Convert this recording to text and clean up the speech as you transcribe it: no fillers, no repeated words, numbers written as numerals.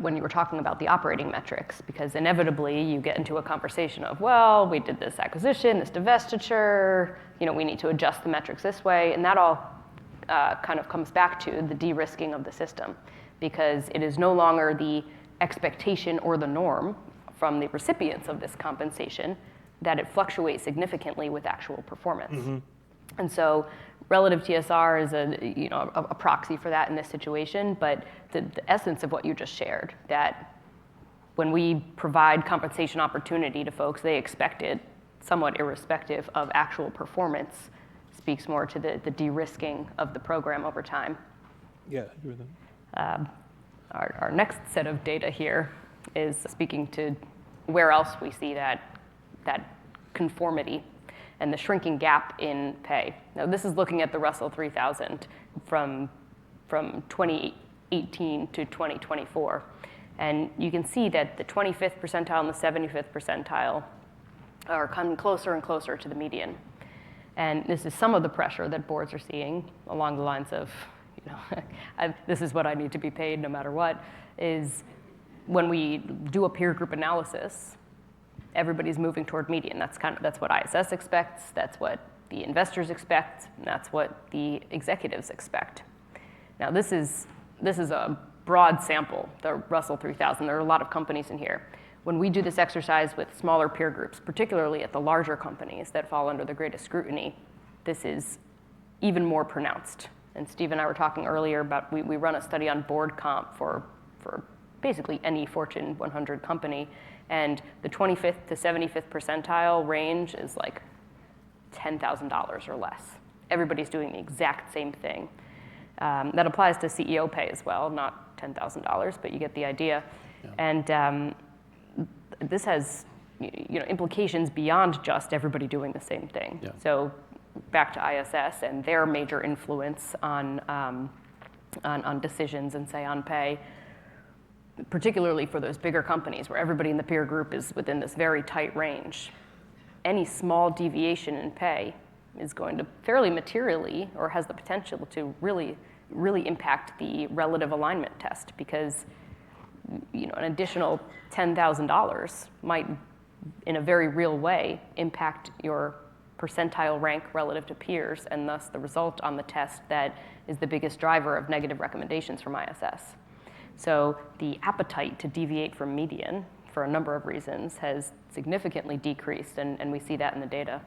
when you were talking about the operating metrics, because inevitably you get into a conversation of, well, we did this acquisition, this divestiture, we need to adjust the metrics this way, and that all kind of comes back to the de-risking of the system, because it is no longer the expectation or the norm from the recipients of this compensation that it fluctuates significantly with actual performance. Mm-hmm. And so relative TSR is a proxy for that in this situation, but the essence of what you just shared, that when we provide compensation opportunity to folks, they expect it somewhat irrespective of actual performance, speaks more to the de-risking of the program over time. Yeah, I agree with that. Our next set of data here is speaking to where else we see that conformity and the shrinking gap in pay. Now, this is looking at the Russell 3000 from 2018 to 2024. And you can see that the 25th percentile and the 75th percentile are coming closer and closer to the median. And this is some of the pressure that boards are seeing along the lines of, this is what I need to be paid no matter what, is when we do a peer group analysis, everybody's moving toward median. That's what ISS expects, that's what the investors expect, and that's what the executives expect. Now this is a broad sample, the Russell 3000. There are a lot of companies in here. When we do this exercise with smaller peer groups, particularly at the larger companies that fall under the greatest scrutiny, this is even more pronounced. And Steve and I were talking earlier about, we run a study on board comp for basically any Fortune 100 company, and the 25th to 75th percentile range is like $10,000 or less. Everybody's doing the exact same thing. That applies to CEO pay as well, not $10,000, but you get the idea. Yeah. And this has implications beyond just everybody doing the same thing. Yeah. So back to ISS and their major influence on decisions and say on pay, particularly for those bigger companies where everybody in the peer group is within this very tight range. Any small deviation in pay is going to fairly materially, or has the potential to really, really impact the relative alignment test, because an additional $10,000 might, in a very real way, impact your percentile rank relative to peers, and thus the result on the test that is the biggest driver of negative recommendations from ISS. So the appetite to deviate from median, for a number of reasons, has significantly decreased, and we see that in the data.